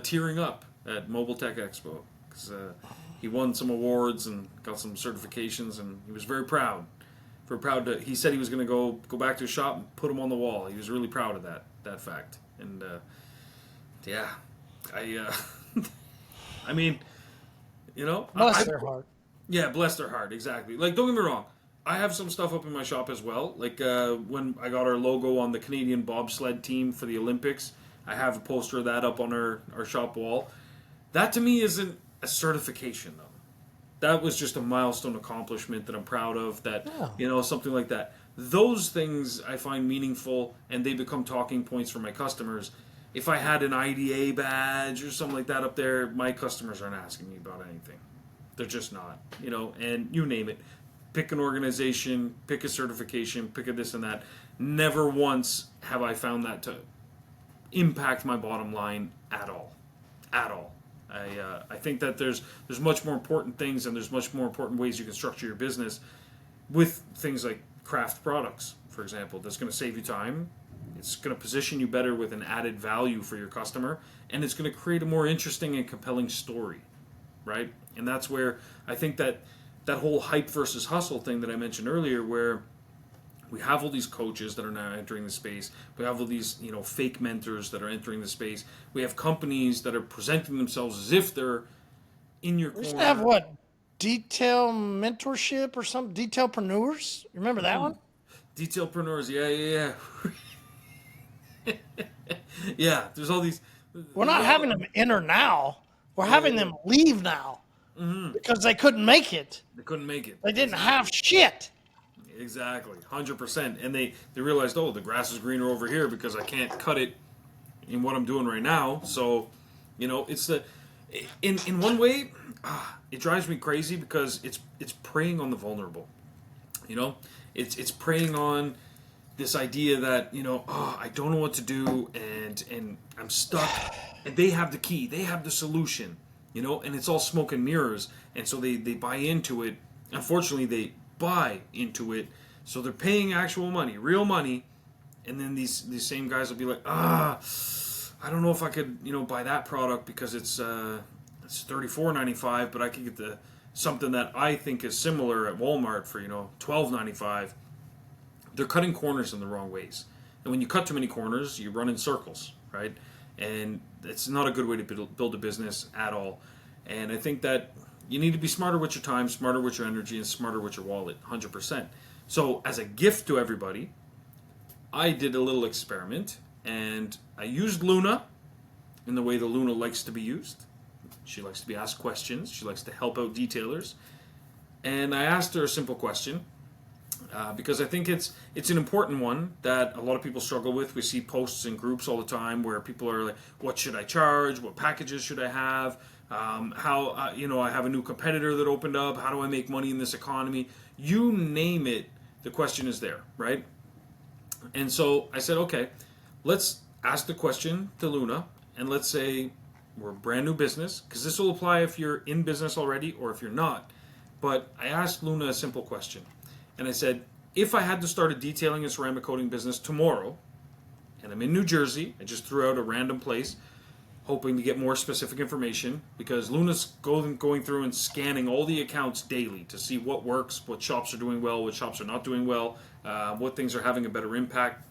tearing up at Mobile Tech Expo. Because he won some awards and got some certifications, and he was very proud. He said he was going to go back to his shop and put them on the wall. He was really proud of that fact. And yeah, I mean, bless their heart. Yeah, bless their heart, exactly. Like, don't get me wrong, I have some stuff up in my shop as well. Like when I got our logo on the Canadian bobsled team for the Olympics, I have a poster of that up on our shop wall. That to me isn't a certification, though. That was just a milestone accomplishment that I'm proud of, something like that. Those things I find meaningful, and they become talking points for my customers. If I had an IDA badge or something like that up there, my customers aren't asking me about anything. They're just not, and you name it. Pick an organization, pick a certification, pick a this and that. Never once have I found that to impact my bottom line at all. At all. I think that there's much more important things, and there's much more important ways you can structure your business with things like craft products, for example. That's going to save you time. It's going to position you better with an added value for your customer, and it's going to create a more interesting and compelling story, right? And that's where I think that whole hype versus hustle thing that I mentioned earlier, where we have all these coaches that are now entering the space. We have all these, fake mentors that are entering the space. We have companies that are presenting themselves as if they're in your corner. We used to have what? Detail mentorship or something? Detailpreneurs? You remember that one? Detailpreneurs, yeah. Yeah, there's all these... We're not having them enter now. We're having them leave now. Because they couldn't make it. They couldn't make it. They didn't have shit. Exactly, 100%. And they realized, the grass is greener over here because I can't cut it in what I'm doing right now. So, it's in one way, it drives me crazy because it's preying on the vulnerable. It's preying on this idea that I don't know what to do and I'm stuck, and they have the key, they have the solution, and it's all smoke and mirrors, and so they buy into it. Unfortunately, buy into it. So they're paying actual money, real money, and then these same guys will be like, I don't know if I could, buy that product because it's $34.95, but I could get something that I think is similar at Walmart for $12.95. They're cutting corners in the wrong ways, and when you cut too many corners, you run in circles, right? And it's not a good way to build a business at all. And I think that you need to be smarter with your time, smarter with your energy, and smarter with your wallet, 100%. So as a gift to everybody, I did a little experiment, and I used Luna in the way that Luna likes to be used. She likes to be asked questions. She likes to help out detailers. And I asked her a simple question, because I think it's an important one that a lot of people struggle with. We see posts in groups all the time where people are like, what should I charge? What packages should I have? I have a new competitor that opened up. How do I make money in this economy? You name it, the question is there, right? And so I said, okay, let's ask the question to Luna, and let's say we're a brand new business, because this will apply if you're in business already or if you're not. But I asked Luna a simple question, and I said, if I had to start a detailing and ceramic coating business tomorrow, and I'm in New Jersey, I just threw out a random place, hoping to get more specific information, because Luna's going through and scanning all the accounts daily to see what works, what shops are doing well, what shops are not doing well, what things are having a better impact.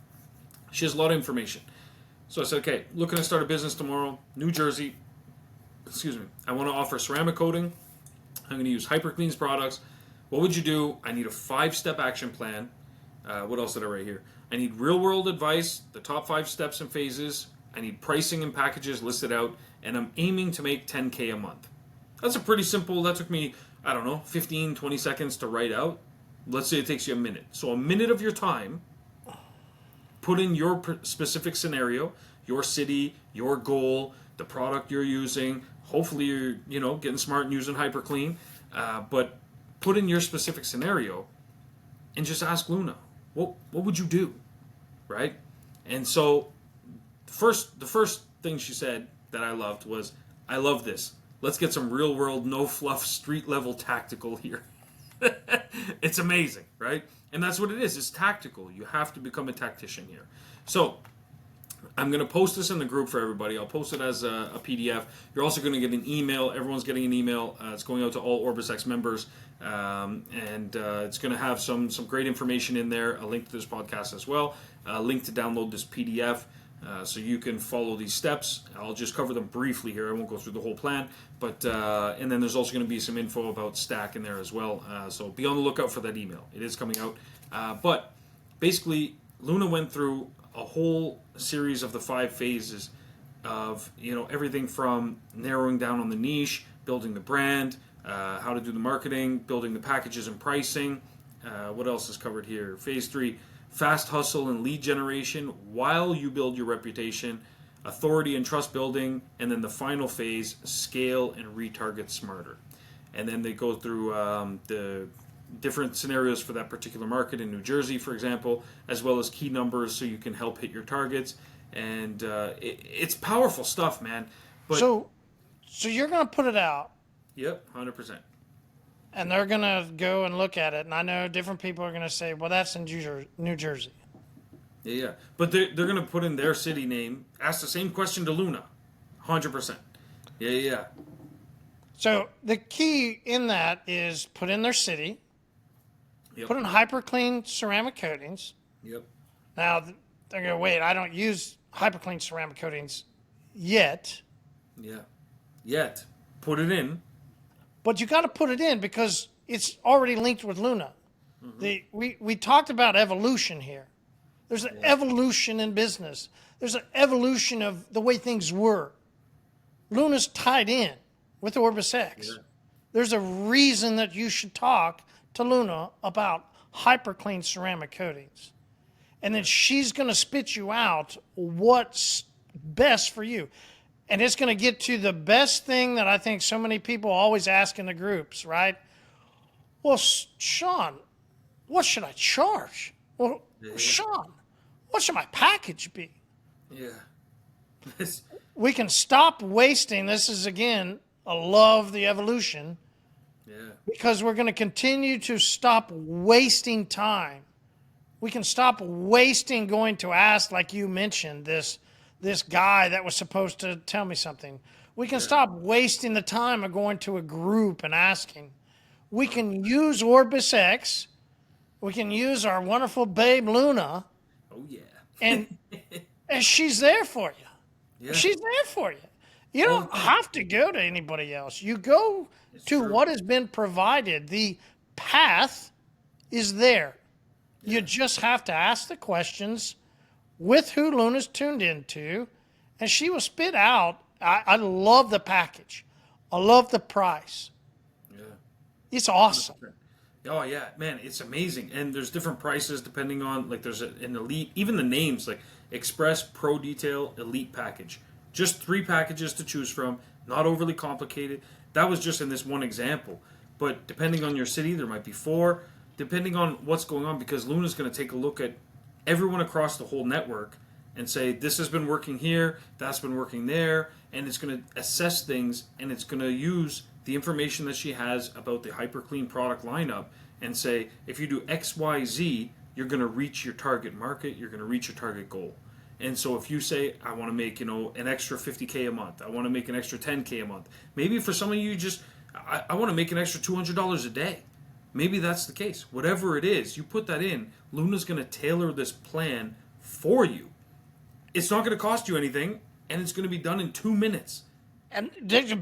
She has a lot of information. So I said, okay, looking to start a business tomorrow, New Jersey, I want to offer ceramic coating. I'm going to use hyperClean's products. What would you do? I need a 5-step action plan. What else did I write here? I need real-world advice, the top 5 steps and phases. I need pricing and packages listed out, and I'm aiming to make $10K a month. That's a pretty simple, that took me, 15, 20 seconds to write out. Let's say it takes you a minute. So a minute of your time, put in your specific scenario, your city, your goal, the product you're using. Hopefully you're, getting smart and using hyperClean. But put in your specific scenario and just ask Luna, what would you do, right? And so the first thing she said that I loved was, I love this. Let's get some real world, no fluff, street level tactical here. It's amazing, right? And that's what it is. It's tactical. You have to become a tactician here. So I'm going to post this in the group for everybody. I'll post it as a PDF. You're also going to get an email. Everyone's getting an email. It's going out to all OrbisX members. It's going to have some great information in there, a link to this podcast as well, a link to download this PDF. So you can follow these steps. I'll just cover them briefly here. I won't go through the whole plan. But and then there's also going to be some info about Stack in there as well. So be on the lookout for that email. It is coming out. But basically, Luna went through a whole series of the 5 phases of everything from narrowing down on the niche, building the brand, how to do the marketing, building the packages and pricing. What else is covered here? Phase 3. Fast hustle and lead generation while you build your reputation, authority and trust building, and then the final phase, scale and retarget smarter. And then they go through the different scenarios for that particular market in New Jersey, for example, as well as key numbers so you can help hit your targets. And it's powerful stuff, man. But so you're going to put it out. Yep, 100%. And they're going to go and look at it. And I know different people are going to say, well, that's in New Jersey. Yeah. But they're going to put in their city name, ask the same question to Luna. 100%. Yeah. So the key in that is put in their city, put in hyperClean ceramic coatings. Yep. Now, they're going to wait, I don't use hyperClean ceramic coatings yet. Yeah. Yet. Put it in. But you got to put it in because it's already linked with Luna. Mm-hmm. We talked about evolution here. There's an evolution in business. There's an evolution of the way things were. Luna's tied in with OrbisX. Yeah. There's a reason that you should talk to Luna about hyperClean ceramic coatings. And then she's going to spit you out what's best for you. And it's going to get to the best thing that I think so many people always ask in the groups, right? Well, Shawn, what should I charge? Well, Shawn, what should my package be? Yeah. We can stop wasting. This is, again, I love the evolution. Yeah. Because we're going to continue to stop wasting time. We can stop wasting going to ask, like you mentioned, this guy that was supposed to tell me something. We can stop wasting the time of going to a group and asking. We can use OrbisX. We can use our wonderful babe Luna, Oh yeah. and she's there for you. Yeah. She's there for you. You All the don't time. have to go to anybody else. You go to true. what has been provided. The path is there. You just have to ask the questions with who Luna's tuned into, and she will spit out. I love the package. I love the price. Yeah. It's awesome. Oh yeah, man, it's amazing. And there's different prices depending on, like, there's an elite, even the names like Express, Pro Detail, Elite package. Just 3 packages to choose from, not overly complicated. That was just in this one example. But depending on your city, there might be 4. Depending on what's going on, because Luna's going to take a look at everyone across the whole network and say, this has been working here, that's been working there, and it's going to assess things, and it's going to use the information that she has about the hyperclean product lineup and say, if you do X, Y, Z, you're going to reach your target market, you're going to reach your target goal. And so if you say, I want to make, an extra $50K a month, I want to make an extra $10K a month, maybe for some of you just, I want to make an extra $200 a day. Maybe that's the case. Whatever it is, you put that in, Luna's going to tailor this plan for you. It's not going to cost you anything, and it's going to be done in 2 minutes. And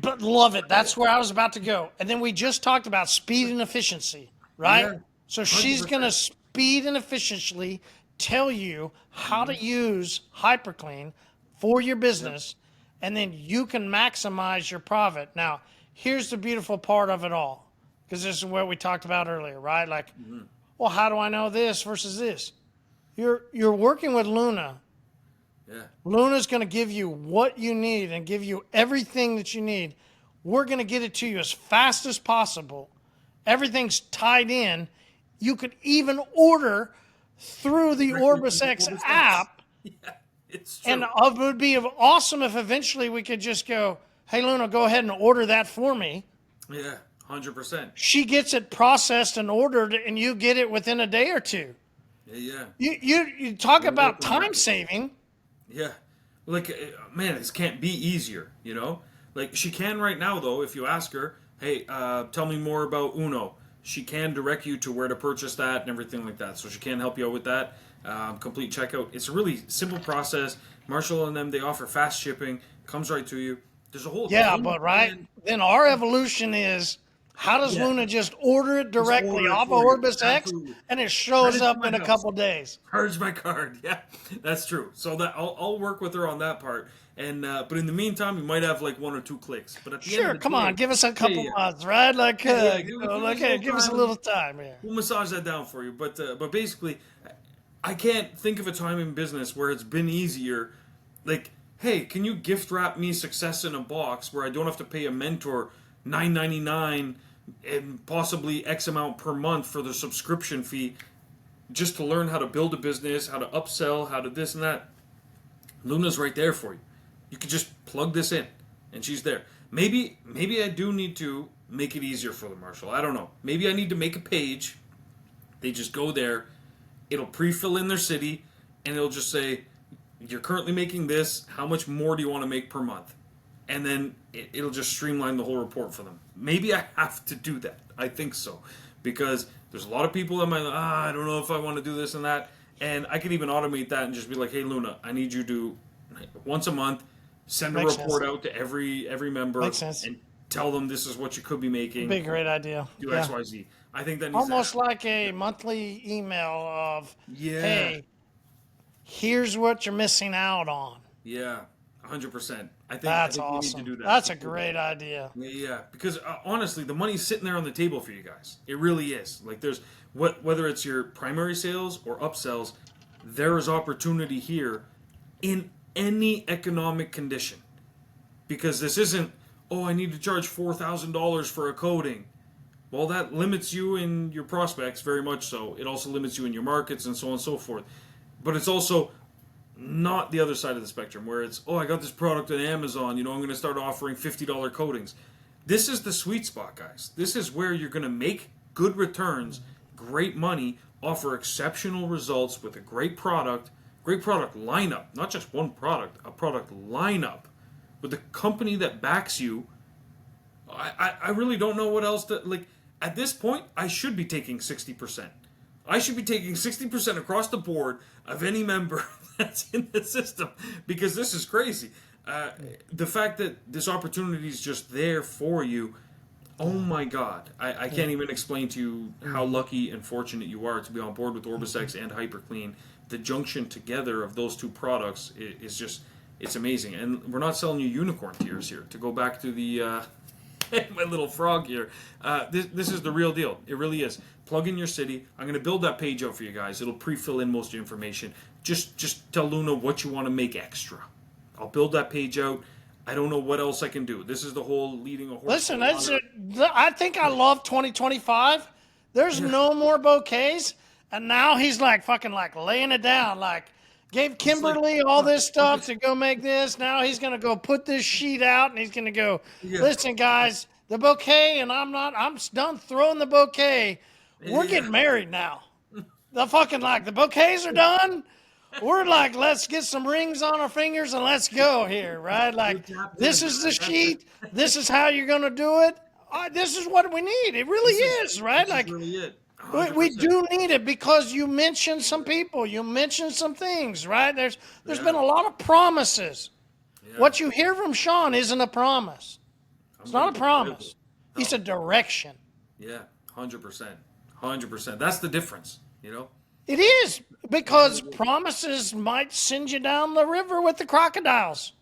but love it. That's where I was about to go. And then we just talked about speed and efficiency, right? Yeah, So she's 100%. going to speed and efficiently tell you how to use hyperclean for your business, and then you can maximize your profit. Now, here's the beautiful part of it all, because this is what we talked about earlier, right? Like, well, how do I know this versus this? You're working with Luna. Yeah. Luna's going to give you what you need and give you everything that you need. We're going to get it to you as fast as possible. Everything's tied in. You could even order through the OrbisX app. Yeah, it's true. And it would be awesome if eventually we could just go, hey, Luna, go ahead and order that for me. Yeah, 100%. She gets it processed and ordered, and you get it within a day or 2. Yeah. You talk about time saving. Yeah. Like, man, this can't be easier, Like, she can right now, though, if you ask her, hey, tell me more about Uno. She can direct you to where to purchase that and everything like that. So she can help you out with that. Complete checkout. It's a really simple process. Marshall and them, they offer fast shipping. Comes right to you. There's a whole but right then our evolution is, how does Luna just order it directly off of OrbisX, and it shows up in a couple days? Charge my card. Yeah, that's true. So that I'll work with her on that part. And but in the meantime, you might have like 1 or 2 clicks. But at the end of the Come day, on, give us a couple months, right? Like, give us a little time here. We'll massage that down for you. But basically, I can't think of a time in business where it's been easier. Like, hey, can you gift wrap me success in a box where I don't have to pay a mentor $9.99 and possibly X amount per month for the subscription fee just to learn how to build a business, how to upsell, how to this and that. Luna's right there for you. You can just plug this in, and she's there. Maybe I do need to make it easier for them, Marshall. I don't know. Maybe I need to make a page. They just go there. It'll pre-fill in their city, and it'll just say, you're currently making this. How much more do you want to make per month? And then it'll just streamline the whole report for them. Maybe I have to do that. I think so. Because there's a lot of people that might, I don't know if I want to do this and that. And I could even automate that and just be like, hey, Luna, I need you to, once a month, send a report out to every member and tell them this is what you could be making. Big great idea. Do X, Y, Z. I think that needs almost like a monthly email of, hey, here's what you're missing out on. Yeah, 100%. I think that's awesome. We need to do that. That's a great idea. Yeah, because honestly, the money's sitting there on the table for you guys. It really is. Like, there's whether it's your primary sales or upsells, there is opportunity here in any economic condition. Because this isn't, I need to charge $4,000 for a coating. Well, that limits you in your prospects very much so. It also limits you in your markets and so on and so forth. But it's also not the other side of the spectrum where it's, I got this product on Amazon, I'm going to start offering $50 coatings. This is the sweet spot, guys. This is where you're going to make good returns, great money, offer exceptional results with a great product lineup, not just one product, a product lineup with a company that backs you. I really don't know what else to, like, at this point, I should be taking 60%. I should be taking 60% across the board of any member that's in the system, because this is crazy. The fact that this opportunity is just there for you, oh my God. I can't even explain to you how lucky and fortunate you are to be on board with OrbisX and hyperClean. The junction together of those two products is just, it's amazing. And we're not selling you unicorn tears here. To go back to the my little frog here, this is the real deal. It really is. Plug in your city. I'm going to build that page out for you guys. It'll pre-fill in most of your information. Just tell Luna what you want to make extra. I'll build that page out. I don't know what else I can do. This is the whole leading a horse. Listen, I think I love 2025. There's no more bouquets, and now he's like fucking like laying it down. Like gave Kimberly all this stuff to go make this. Now he's gonna go put this sheet out, and he's gonna go. Listen, guys, the bouquet, and I'm done throwing the bouquet. We're getting married now. The fucking like the bouquets are done. We're like, let's get some rings on our fingers and let's go here, right? Like, this is the sheet. This is how you're going to do it. This is what we need. It really is, right? Like, we do need it because you mentioned some people. You mentioned some things, right? There's been a lot of promises. Yeah. What you hear from Shawn isn't a promise. It's not a promise. No. It's a direction. Yeah, 100%. 100%. That's the difference, you know? It is, because promises might send you down the river with the crocodiles.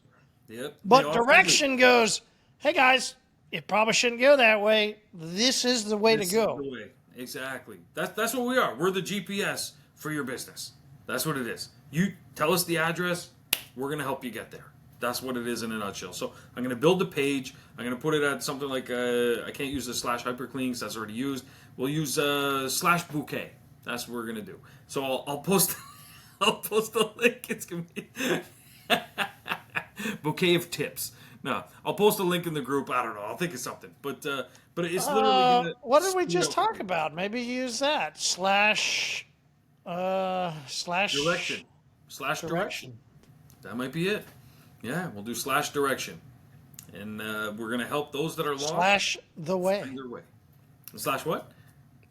Yep. But direction goes, hey guys, it probably shouldn't go that way. This is the way to go. This is the way. Exactly. That's what we are. We're the GPS for your business. That's what it is. You tell us the address, we're going to help you get there. That's what it is in a nutshell. So I'm going to build a page. I'm going to put it at something like, I can't use the /hyperclean because that's already used. We'll use /bouquet. That's what we're gonna do. So I'll post I'll post a link. It's gonna be bouquet of tips. No, I'll post a link in the group. I don't know. I'll think of something. But it's literally gonna. What did we just talk about? Maybe use that slash direction. Direction. That might be it. Yeah, we'll do /direction, and we're gonna help those that are lost. /the way. Find their way. / what?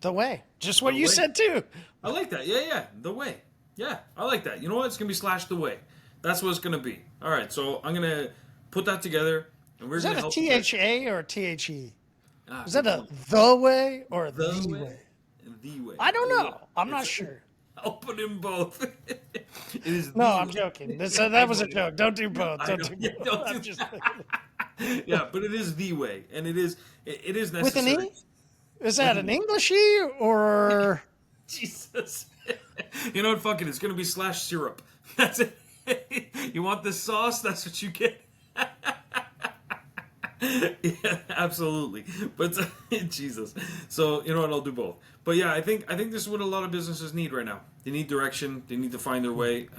The way. Just what you said too. I like that. Yeah. The way. Yeah, I like that. You know what? It's going to be /the way. That's what it's going to be. All right, so I'm going to put that together. And we're going to help. Is that a THA or a THE? Is that a the way or the way? The way. I don't know. I'm not sure. I'll put in both. It is no, I'm joking. That was a joke. Don't do both. Don't do both. Yeah, but it is the way. And it is necessary. With an E? Is that an English-y or? Jesus. You know what? Fuck it. It's going to be /syrup. That's it. You want this sauce? That's what you get. Yeah, absolutely. But Jesus. So you know what? I'll do both. But yeah, I think this is what a lot of businesses need right now. They need direction. They need to find their way.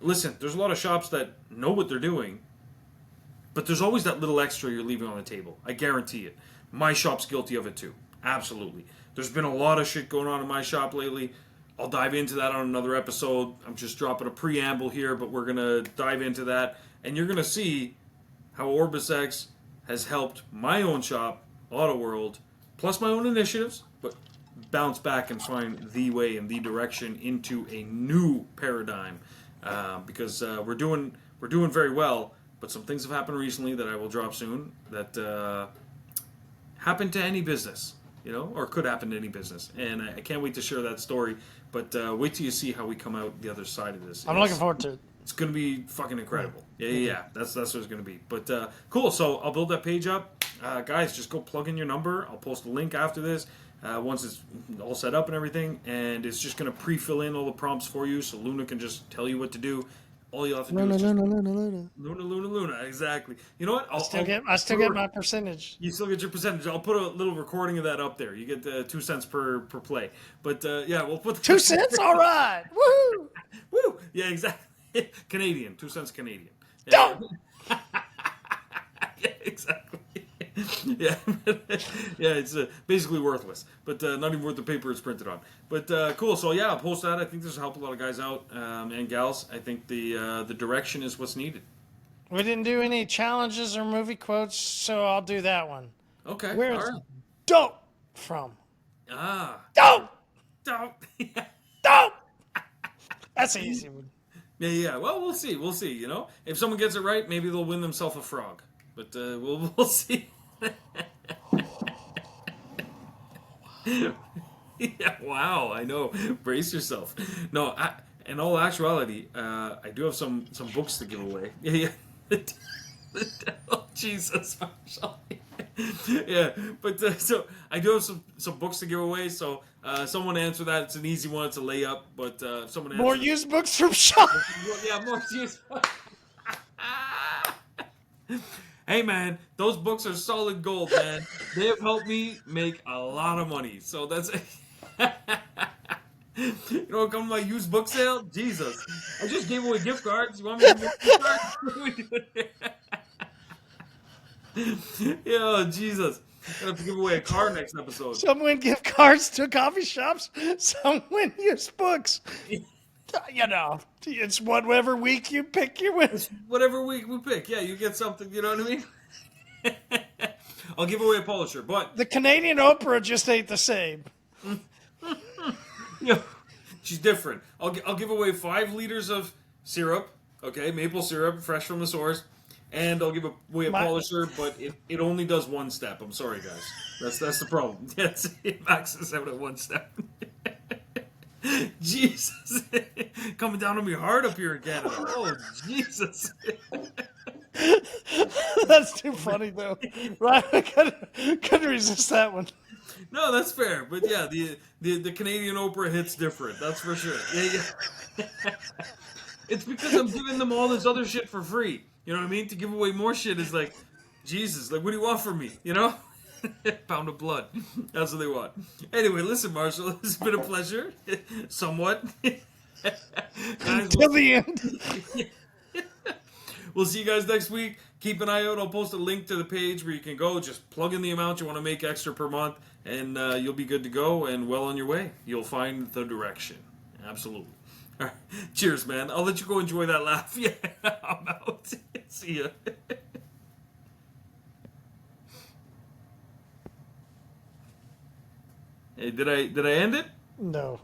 Listen. There's a lot of shops that know what they're doing, but there's always that little extra you're leaving on the table. I guarantee it. My shop's guilty of it too. Absolutely. There's been a lot of shit going on in my shop lately. I'll dive into that on another episode. I'm just dropping a preamble here, but we're going to dive into that. And you're going to see how OrbisX has helped my own shop, Auto World, plus my own initiatives, but bounce back and find the way and the direction into a new paradigm. Because we're doing very well, but some things have happened recently that I will drop soon that happen to any business, or could happen to any business. And I can't wait to share that story, but wait till you see how we come out the other side of this. I'm looking forward to it. It's going to be fucking incredible. Yeah. That's what it's going to be. But cool, so I'll build that page up. Guys, just go plug in your number. I'll post a link after this once it's all set up and everything, and it's just going to pre-fill in all the prompts for you so Luna can just tell you what to do. All you have to do is just Luna. Exactly. You know what? I still get my percentage. You still get your percentage. I'll put a little recording of that up there. You get 2 cents per play. But yeah, we'll put 2 cents. All right. Woo! Woo! Yeah, exactly. Canadian. 2 cents Canadian. Yeah. Exactly. Yeah, yeah, it's basically worthless, but not even worth the paper it's printed on. But cool. So yeah, I'll post that. I think this will help a lot of guys out and gals. I think the direction is what's needed. We didn't do any challenges or movie quotes, so I'll do that one. Okay. All Where's right. dope from? Ah. Dope! Don't. Dope! That's an easy one. Yeah, yeah. Well, we'll see. We'll see. You know, if someone gets it right, maybe they'll win themselves a frog. But we'll see. Yeah. Wow. I know. Brace yourself. No. In all actuality, I do have some books to give away. Yeah. Yeah. Oh, Jesus, Marshall. Yeah, but so I do have some books to give away. So someone answer that. It's an easy one. It's a layup. But someone More answer. used books from Shawn. Yeah, more used. Hey man, those books are solid gold, man. They have helped me make a lot of money. So that's you know, come to my used book sale. Jesus, I just gave away gift cards. You want me to give gift cards? What are we doing here? Yo, Jesus. I have to give away a car next episode. Some win gift cards to coffee shops. Some win used books. You know, it's whatever week you pick your win. Whatever week we pick, yeah, you get something. You know what I mean? I'll give away a polisher, but The Canadian Oprah just ain't the same. you know, she's different. I'll give away 5 liters of syrup, okay, maple syrup, fresh from the source, and I'll give away a polisher, but it only does one step. I'm sorry, guys. That's the problem. Yes, it maxes out at one step. Jesus, coming down on me hard up here in Canada. Oh, Jesus. That's too funny, though. Right? I couldn't resist that one. No, that's fair. But yeah, the Canadian Oprah hits different. That's for sure. Yeah, yeah. It's because I'm giving them all this other shit for free. You know what I mean? To give away more shit is like, Jesus, like, what do you want from me? You know? Pound of blood. That's what they want. Anyway, listen, Marshall, it's been a pleasure. Somewhat. Guys, Till the end. we'll see you guys next week. Keep an eye out. I'll post a link to the page where you can go. Just plug in the amount you want to make extra per month, and you'll be good to go and well on your way. You'll find the direction. Absolutely. All right. Cheers, man. I'll let you go enjoy that laugh. Yeah, I'm out. See ya. Hey, did I end it? No.